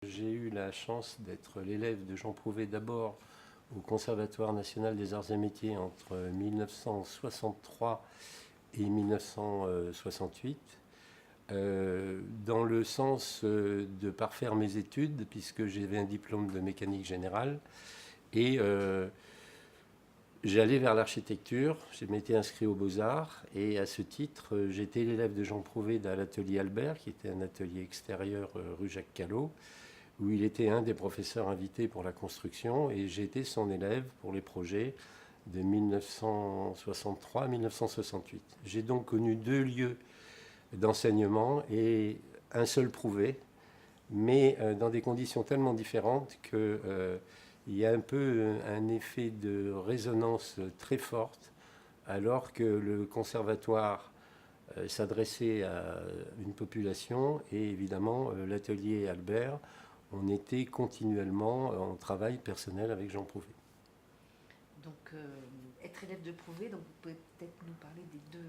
J'ai eu la chance d'être l'élève de Jean Prouvé d'abord au Conservatoire national des arts et métiers entre 1963 et 1968, dans le sens de parfaire mes études, puisque j'avais un diplôme de mécanique générale, et j'allais vers l'architecture. Je m'étais inscrit aux Beaux-Arts, et à ce titre, j'étais l'élève de Jean Prouvé à l'atelier Albert, qui était un atelier extérieur rue Jacques Callot, où il était un des professeurs invités pour la construction, et j'ai été son élève pour les projets de 1963 à 1968. J'ai donc connu deux lieux d'enseignement et un seul prouvé, mais dans des conditions tellement différentes qu'il y a un peu un effet de résonance très forte, alors que le conservatoire s'adressait à une population et évidemment l'atelier Albert, on était continuellement en travail personnel avec Jean Prouvé. Donc, être élève de Prouvé, donc vous pouvez peut-être nous parler des deux,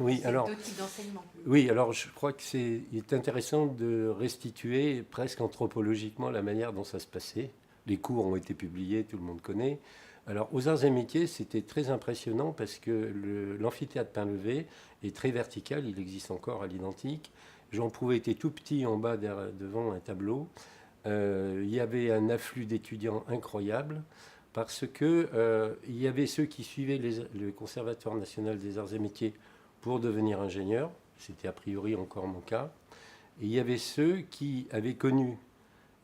Oui, alors, deux types d'enseignement. oui, alors je crois que il est intéressant de restituer presque anthropologiquement la manière dont ça se passait. Les cours ont été publiés, tout le monde connaît. Alors, aux arts et métiers, c'était très impressionnant parce que l'amphithéâtre Pain-Levé est très vertical, il existe encore à l'identique. Jean Prouvé était tout petit en bas devant un tableau. Il y avait un afflux d'étudiants incroyable parce que il y avait ceux qui suivaient le Conservatoire national des arts et métiers pour devenir ingénieurs. C'était a priori encore mon cas. Et il y avait ceux qui avaient connu,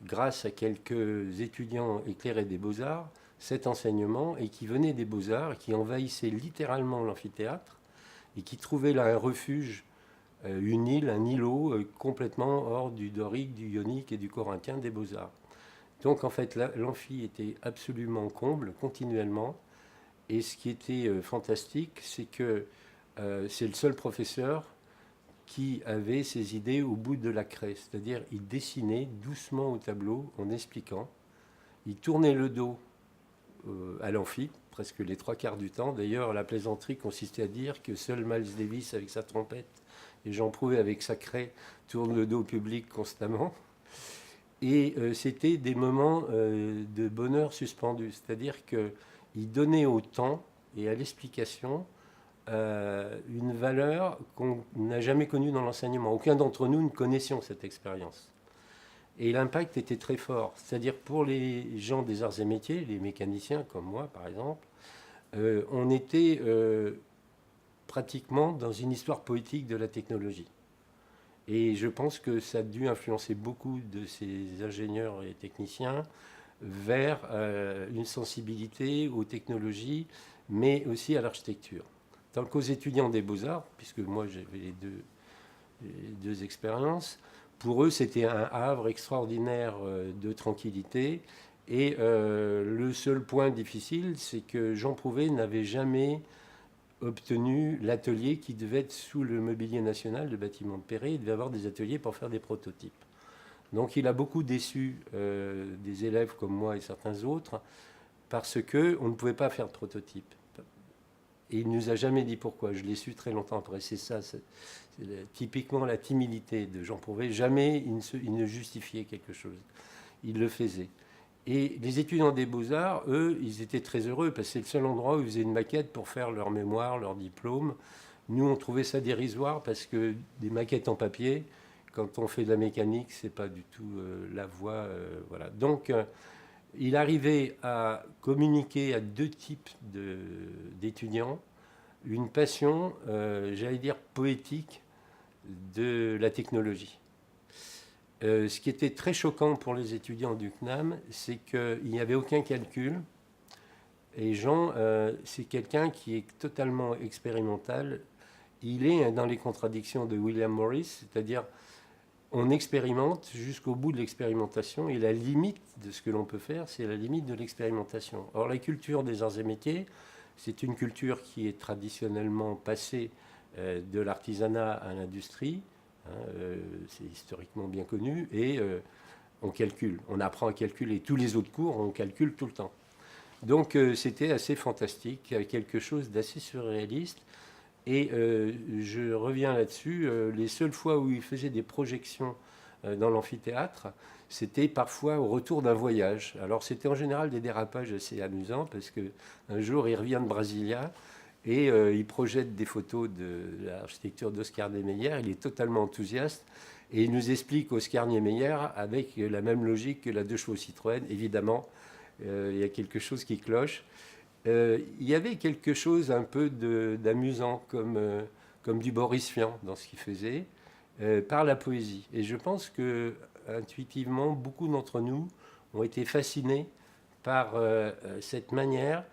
grâce à quelques étudiants éclairés des beaux-arts, cet enseignement et qui venaient des beaux-arts, qui envahissaient littéralement l'amphithéâtre et qui trouvaient là un refuge, une île, un îlot complètement hors du dorique, du ionique et du corinthien des beaux-arts. Donc en fait, l'amphi était absolument comble, continuellement. Et ce qui était fantastique, c'est que c'est le seul professeur qui avait ses idées au bout de la craie. C'est-à-dire, il dessinait doucement au tableau en expliquant. Il tournait le dos à l'amphi, presque les trois quarts du temps. D'ailleurs, la plaisanterie consistait à dire que seul Miles Davis avec sa trompette et Jean Prouvé avec sa craie tournent le dos au public constamment. Et c'était des moments de bonheur suspendu. C'est-à-dire qu'il donnait au temps et à l'explication une valeur qu'on n'a jamais connue dans l'enseignement. Aucun d'entre nous ne connaissions cette expérience. Et l'impact était très fort. C'est-à-dire pour les gens des arts et métiers, les mécaniciens comme moi par exemple, on était pratiquement dans une histoire poétique de la technologie. Et je pense que ça a dû influencer beaucoup de ces ingénieurs et techniciens vers une sensibilité aux technologies, mais aussi à l'architecture. Tant qu'aux étudiants des beaux-arts, puisque moi j'avais les deux expériences, pour eux c'était un havre extraordinaire de tranquillité. Et le seul point difficile, c'est que Jean Prouvé n'avait jamais obtenu l'atelier qui devait être sous le mobilier national, le bâtiment de Perret. Il devait avoir des ateliers pour faire des prototypes. Donc il a beaucoup déçu des élèves comme moi et certains autres parce qu'on ne pouvait pas faire de prototypes. Et il ne nous a jamais dit pourquoi. Je l'ai su très longtemps après. C'est ça, c'est typiquement la timidité de Jean Prouvé. Jamais il ne justifiait quelque chose. Il le faisait. Et les étudiants des Beaux-Arts, eux, ils étaient très heureux parce que c'est le seul endroit où ils faisaient une maquette pour faire leur mémoire, leur diplôme. Nous, on trouvait ça dérisoire parce que des maquettes en papier, quand on fait de la mécanique, c'est pas du tout la voie. Voilà. Donc, il arrivait à communiquer à deux types d'étudiants une passion, j'allais dire poétique, de la technologie. Ce qui était très choquant pour les étudiants du CNAM, c'est qu'il n'y avait aucun calcul. Et Jean, c'est quelqu'un qui est totalement expérimental. Il est dans les contradictions de William Morris, c'est-à-dire on expérimente jusqu'au bout de l'expérimentation et la limite de ce que l'on peut faire, c'est la limite de l'expérimentation. Or, la culture des arts et métiers, c'est une culture qui est traditionnellement passée de l'artisanat à l'industrie. C'est historiquement bien connu, et on calcule, on apprend à calculer. Tous les autres cours, on calcule tout le temps. Donc c'était assez fantastique, quelque chose d'assez surréaliste. Et je reviens là-dessus, les seules fois où il faisait des projections dans l'amphithéâtre, c'était parfois au retour d'un voyage. Alors c'était en général des dérapages assez amusants parce qu'un jour il revient de Brasilia et il projette des photos de l'architecture d'Oscar Niemeyer. Il est totalement enthousiaste et il nous explique Oscar Niemeyer avec la même logique que la 2 chevaux Citroën. Évidemment, il y a quelque chose qui cloche. Il y avait quelque chose un peu d'amusant comme du Boris Vian dans ce qu'il faisait par la poésie. Et je pense que intuitivement, beaucoup d'entre nous ont été fascinés par cette manière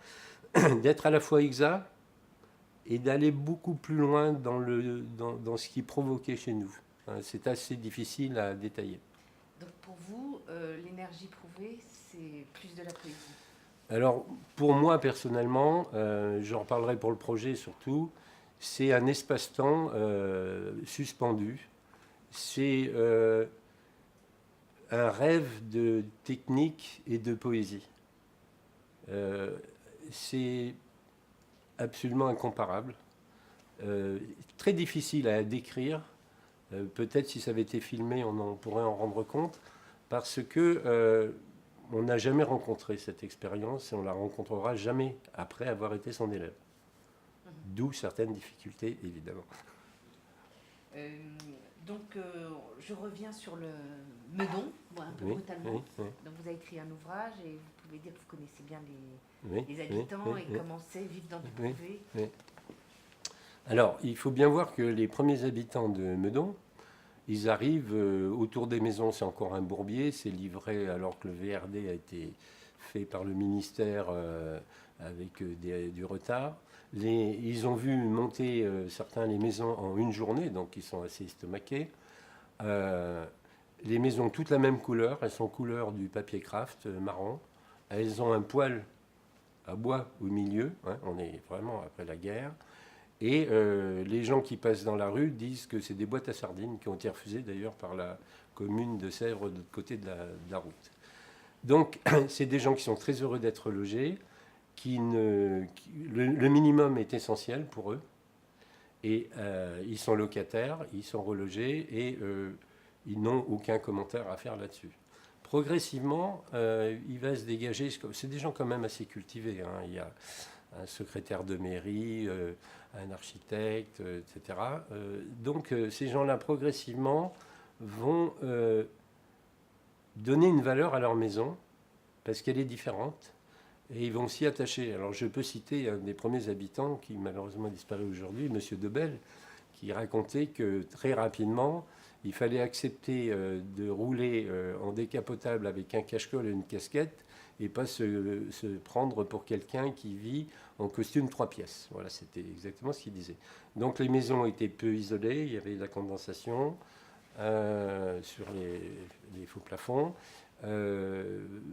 d'être à la fois exact et d'aller beaucoup plus loin dans ce qui provoquait chez nous. C'est assez difficile à détailler. Donc pour vous, l'énergie prouvée, c'est plus de la poésie? Alors, pour moi, personnellement, j'en parlerai pour le projet surtout, c'est un espace-temps suspendu. C'est un rêve de technique et de poésie. C'est absolument incomparable. Très difficile à décrire. Peut-être si ça avait été filmé, on pourrait en rendre compte, parce que on n'a jamais rencontré cette expérience et on la rencontrera jamais après avoir été son élève. D'où certaines difficultés, évidemment. Donc, je reviens sur le Meudon, un peu brutalement. Oui. Donc, vous avez écrit un ouvrage et vous pouvez dire que vous connaissez bien les habitants et comment c'est vivre dans du privé. Alors, il faut bien voir que les premiers habitants de Meudon, ils arrivent autour des maisons, c'est encore un bourbier, c'est livré alors que le VRD a été fait par le ministère avec du retard. Ils ont vu monter certains les maisons en une journée, donc ils sont assez estomaqués. Les maisons, toutes la même couleur, elles sont couleur du papier craft marron. Elles ont un poêle à bois au milieu, on est vraiment après la guerre. Et les gens qui passent dans la rue disent que c'est des boîtes à sardines qui ont été refusées d'ailleurs par la commune de Sèvres de l'autre côté de la route. Donc c'est des gens qui sont très heureux d'être logés, le minimum est essentiel pour eux. Et ils sont locataires, ils sont relogés et ils n'ont aucun commentaire à faire là-dessus. Progressivement, il va se dégager, c'est des gens quand même assez cultivés. Il y a un secrétaire de mairie, un architecte, etc. Donc ces gens-là, progressivement, vont donner une valeur à leur maison, parce qu'elle est différente, et ils vont s'y attacher. Alors je peux citer un des premiers habitants, qui malheureusement a disparu aujourd'hui, M. Debelle, qui racontait que très rapidement, il fallait accepter de rouler en décapotable avec un cache-colle et une casquette, et pas se prendre pour quelqu'un qui vit en costume 3 pièces. Voilà, c'était exactement ce qu'il disait. Donc les maisons étaient peu isolées, il y avait de la condensation sur les faux plafonds,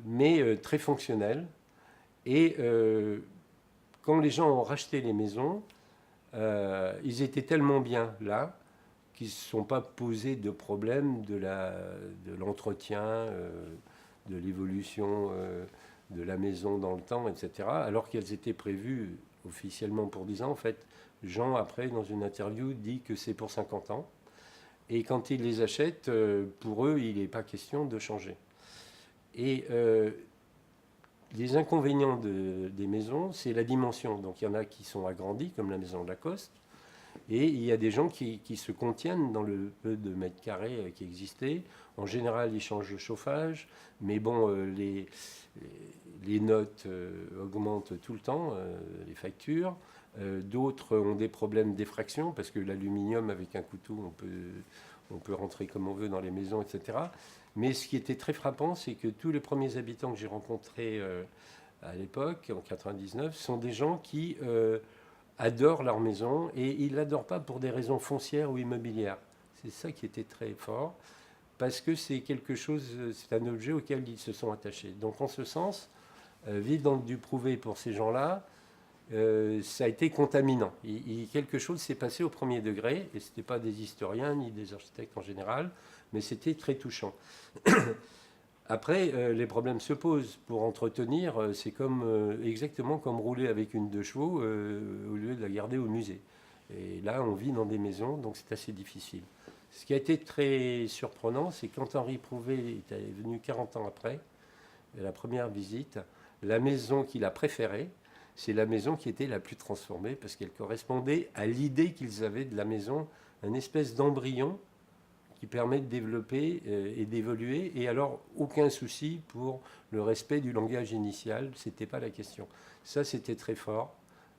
mais très fonctionnelles. Et quand les gens ont racheté les maisons, ils étaient tellement bien là qu'ils ne se sont pas posés de problème de l'entretien, de l'évolution de la maison dans le temps, etc. Alors qu'elles étaient prévues officiellement pour 10 ans. En fait, Jean, après, dans une interview, dit que c'est pour 50 ans. Et quand ils les achètent, pour eux, il n'est pas question de changer. Et les inconvénients des maisons, c'est la dimension. Donc il y en a qui sont agrandis, comme la maison de Lacoste. Et il y a des gens qui se contiennent dans le peu de mètres carrés qui existaient. En général, ils changent le chauffage, mais bon, les notes augmentent tout le temps, les factures. D'autres ont des problèmes d'effraction, parce que l'aluminium, avec un couteau, on peut rentrer comme on veut dans les maisons, etc. Mais ce qui était très frappant, c'est que tous les premiers habitants que j'ai rencontrés à l'époque, en 99, sont des gens qui adorent leur maison, et ils ne l'adorent pas pour des raisons foncières ou immobilières. C'est ça qui était très fort, parce que c'est quelque chose, c'est un objet auquel ils se sont attachés. Donc en ce sens, vivre dans du prouvé pour ces gens-là, ça a été contaminant. Quelque chose s'est passé au premier degré, et ce n'était pas des historiens ni des architectes en général, mais c'était très touchant. Après, les problèmes se posent. Pour entretenir, c'est exactement comme rouler avec une 2 chevaux au lieu de la garder au musée. Et là, on vit dans des maisons, donc c'est assez difficile. Ce qui a été très surprenant, c'est quand Henri Prouvé est venu 40 ans après, la première visite, la maison qu'il a préférée, c'est la maison qui était la plus transformée parce qu'elle correspondait à l'idée qu'ils avaient de la maison, une espèce d'embryon qui permet de développer et d'évoluer. Et alors, aucun souci pour le respect du langage initial, ce n'était pas la question. Ça, c'était très fort.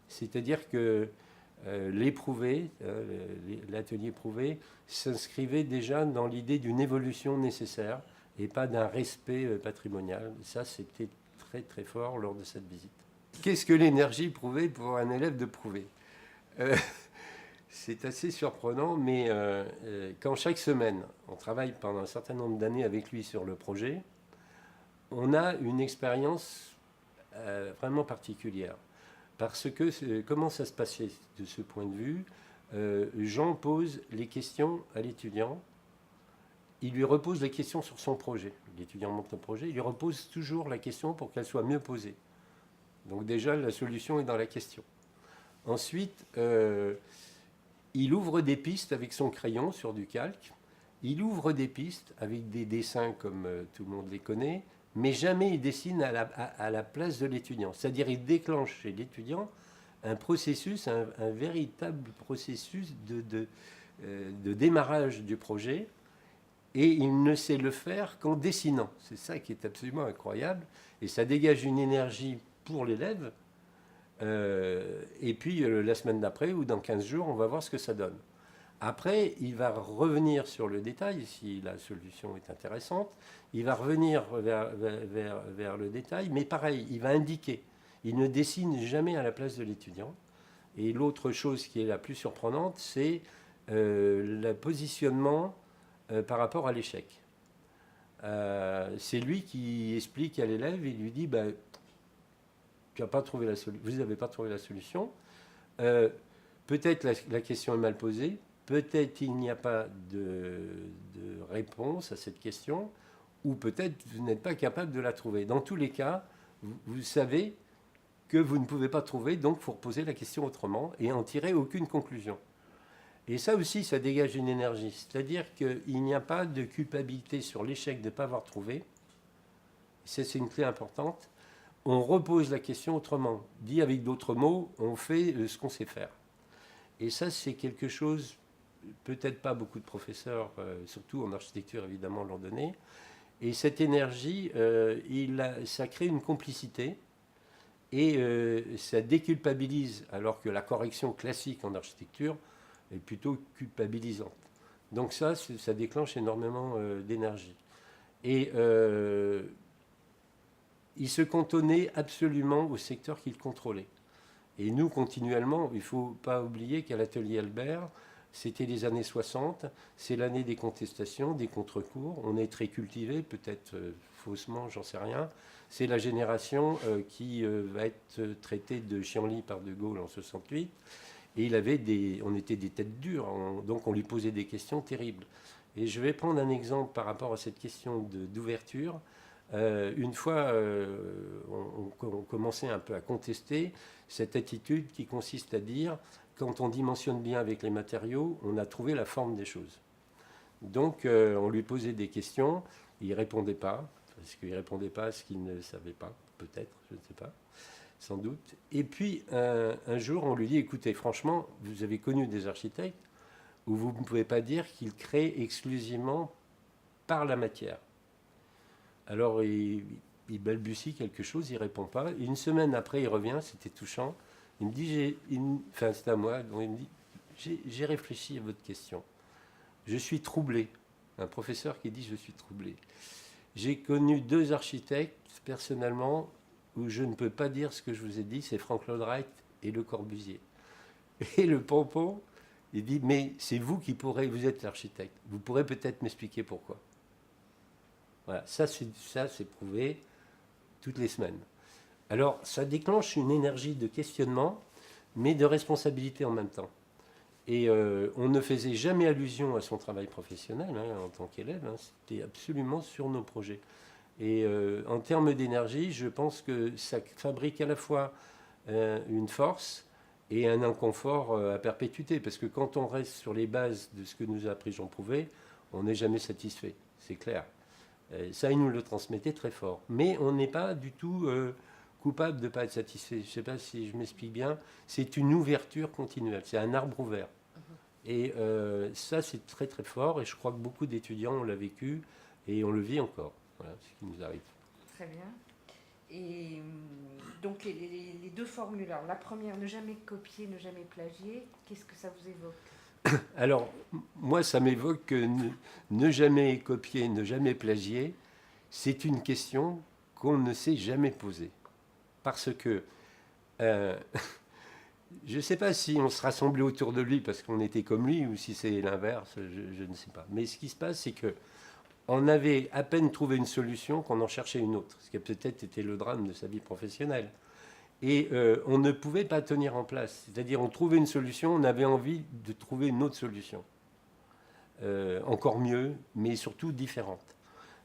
C'est-à-dire que l'éprouvé, l'atelier Prouvé, s'inscrivait déjà dans l'idée d'une évolution nécessaire et pas d'un respect patrimonial. Ça, c'était très très fort lors de cette visite. Qu'est-ce que l'énergie Prouvé pour un élève de Prouvé C'est assez surprenant, mais quand chaque semaine, on travaille pendant un certain nombre d'années avec lui sur le projet, on a une expérience vraiment particulière. Parce que comment ça se passait de ce point de vue Jean pose les questions à l'étudiant, il lui repose les questions sur son projet. L'étudiant monte le projet, il lui repose toujours la question pour qu'elle soit mieux posée. Donc déjà, la solution est dans la question. Ensuite, il ouvre des pistes avec son crayon sur du calque. Il ouvre des pistes avec des dessins comme tout le monde les connaît, mais jamais il dessine à la place de l'étudiant. C'est-à-dire il déclenche chez l'étudiant un processus, un véritable processus de démarrage du projet, et il ne sait le faire qu'en dessinant. C'est ça qui est absolument incroyable, et ça dégage une énergie pour l'élève. Et puis la semaine d'après ou dans 15 jours, on va voir ce que ça donne. Après, il va revenir sur le détail, si la solution est intéressante. Il va revenir vers le détail, mais pareil, il va indiquer. Il ne dessine jamais à la place de l'étudiant. Et l'autre chose qui est la plus surprenante, c'est le positionnement par rapport à l'échec. C'est lui qui explique à l'élève, il lui dit vous n'avez pas trouvé la solution. Peut-être la question est mal posée. Peut-être il n'y a pas de réponse à cette question. Ou peut-être vous n'êtes pas capable de la trouver. Dans tous les cas, vous savez que vous ne pouvez pas trouver, donc il faut reposer la question autrement et en tirer aucune conclusion. Et ça aussi, ça dégage une énergie. C'est-à-dire qu'il n'y a pas de culpabilité sur l'échec de ne pas avoir trouvé. C'est une clé importante. On repose la question autrement. Dit avec d'autres mots, on fait ce qu'on sait faire. Et ça, c'est quelque chose, peut-être pas beaucoup de professeurs, surtout en architecture évidemment, l'ont donné. Et cette énergie, ça crée une complicité et ça déculpabilise, alors que la correction classique en architecture est plutôt culpabilisante. Donc ça déclenche énormément d'énergie. Et il se cantonnait absolument au secteur qu'il contrôlait. Et nous, continuellement, il ne faut pas oublier qu'à l'atelier Albert, c'était les années 60, c'est l'année des contestations, des contre-cours. On est très cultivé, peut-être faussement, j'en sais rien. C'est la génération qui va être traitée de chienlit par De Gaulle en 68. Et on était des têtes dures, donc on lui posait des questions terribles. Et je vais prendre un exemple par rapport à cette question d'ouverture. Une fois, on commençait un peu à contester cette attitude qui consiste à dire, quand on dimensionne bien avec les matériaux, on a trouvé la forme des choses. Donc, on lui posait des questions, il ne répondait pas, parce qu'il ne répondait pas à ce qu'il ne savait pas, peut-être, je ne sais pas, sans doute. Et puis, un jour, on lui dit, écoutez, franchement, vous avez connu des architectes où vous ne pouvez pas dire qu'ils créent exclusivement par la matière. Alors, il balbutie quelque chose, il ne répond pas. Et une semaine après, il revient, c'était touchant. Il me dit, c'est à moi, donc il me dit, j'ai réfléchi à votre question. Je suis troublé. Un professeur qui dit, je suis troublé. J'ai connu 2 architectes, personnellement, où je ne peux pas dire ce que je vous ai dit, c'est Frank Lloyd Wright et Le Corbusier. Et le pompon, il dit, mais c'est vous vous êtes l'architecte. Vous pourrez peut-être m'expliquer pourquoi. Voilà, ça c'est prouvé toutes les semaines. Alors, ça déclenche une énergie de questionnement, mais de responsabilité en même temps. Et on ne faisait jamais allusion à son travail professionnel en tant qu'élève, c'était absolument sur nos projets. Et en termes d'énergie, je pense que ça fabrique à la fois une force et un inconfort à perpétuité. Parce que quand on reste sur les bases de ce que nous a appris Jean Prouvé, on n'est jamais satisfait, c'est clair. Ça, il nous le transmettait très fort. Mais on n'est pas du tout coupable de ne pas être satisfait. Je ne sais pas si je m'explique bien. C'est une ouverture continuelle, c'est un arbre ouvert. Et ça, c'est très très fort. Et je crois que beaucoup d'étudiants ont l'a vécu et on le vit encore. Voilà ce qui nous arrive. Très bien. Et donc les deux formules. Alors, la première, ne jamais copier, ne jamais plagier. Qu'est-ce que ça vous évoque? Alors, moi, ça m'évoque que ne jamais copier, ne jamais plagier, c'est une question qu'on ne s'est jamais posée. Parce que je ne sais pas si on se rassemblait autour de lui parce qu'on était comme lui ou si c'est l'inverse, je ne sais pas. Mais ce qui se passe, c'est que on avait à peine trouvé une solution qu'on en cherchait une autre, ce qui a peut-être été le drame de sa vie professionnelle. Et on ne pouvait pas tenir en place. C'est-à-dire, on trouvait une solution, on avait envie de trouver une autre solution. Encore mieux, mais surtout différente.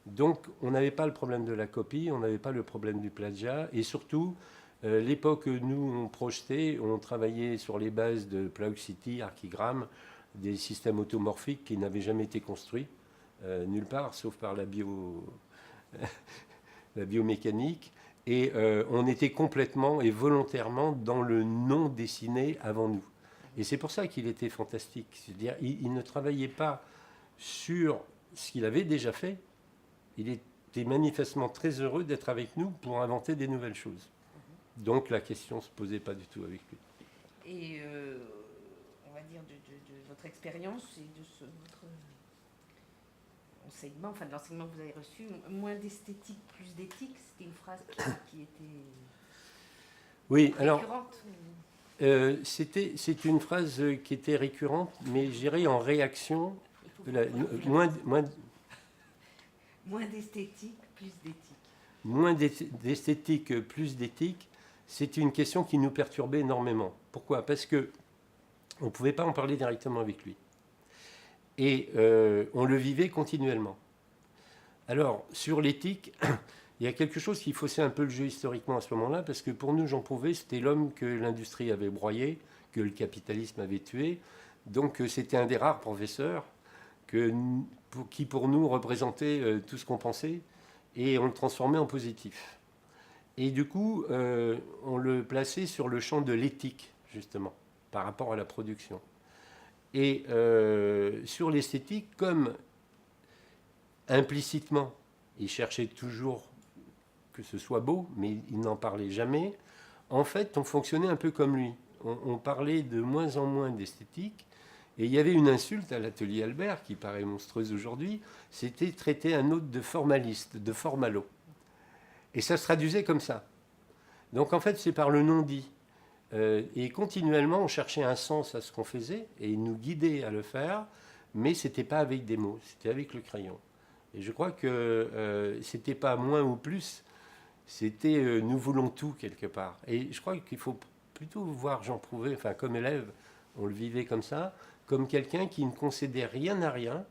Donc, on n'avait pas le problème de la copie, on n'avait pas le problème du plagiat, et surtout, l'époque où nous, on projetait, on travaillait sur les bases de Plauxity, Archigram, des systèmes automorphiques qui n'avaient jamais été construits, nulle part, sauf par la biomécanique. Et on était complètement et volontairement dans le non dessiné avant nous. Et c'est pour ça qu'il était fantastique. C'est-à-dire, il ne travaillait pas sur ce qu'il avait déjà fait. Il était manifestement très heureux d'être avec nous pour inventer des nouvelles choses. Donc la question ne se posait pas du tout avec lui. Et on va dire de votre expérience et de votre enseignement, enfin de l'enseignement que vous avez reçu, moins d'esthétique, plus d'éthique, c'était une phrase qui était oui, récurrente. C'est une phrase qui était récurrente, mais je dirais en réaction. Moins d'esthétique, plus d'éthique. Moins d'esthétique, plus d'éthique, c'est une question qui nous perturbait énormément. Pourquoi? Parce qu'on ne pouvait pas en parler directement avec lui. Et on le vivait continuellement. Alors, sur l'éthique, il y a quelque chose qui faussait un peu le jeu historiquement à ce moment-là, parce que pour nous, Jean Prouvé, c'était l'homme que l'industrie avait broyé, que le capitalisme avait tué. Donc, c'était un des rares professeurs qui, pour nous, représentait tout ce qu'on pensait, et on le transformait en positif. Et du coup, on le plaçait sur le champ de l'éthique, justement, par rapport à la production. Et sur l'esthétique, comme implicitement, il cherchait toujours que ce soit beau, mais il n'en parlait jamais, en fait, on fonctionnait un peu comme lui. On parlait de moins en moins d'esthétique, et il y avait une insulte à l'atelier Albert, qui paraît monstrueuse aujourd'hui, c'était traiter un autre de formaliste, de formalo. Et ça se traduisait comme ça. Donc en fait, c'est par le non-dit. Et continuellement, on cherchait un sens à ce qu'on faisait, et il nous guidait à le faire, mais ce n'était pas avec des mots, c'était avec le crayon. Et je crois que ce n'était pas moins ou plus, c'était nous voulons tout quelque part. Et je crois qu'il faut plutôt voir Jean Prouvé, enfin comme élève, on le vivait comme ça, comme quelqu'un qui ne concédait rien à rien,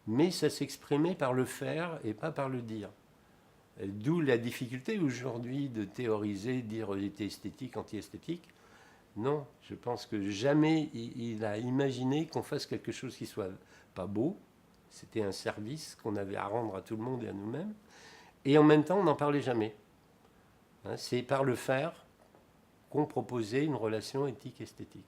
mais ça s'exprimait par le faire et pas par le dire. D'où la difficulté aujourd'hui de théoriser, dire il était esthétique, anti-esthétique. Non, je pense que jamais il a imaginé qu'on fasse quelque chose qui soit pas beau. C'était un service qu'on avait à rendre à tout le monde et à nous-mêmes. Et en même temps, on n'en parlait jamais. C'est par le faire qu'on proposait une relation éthique-esthétique.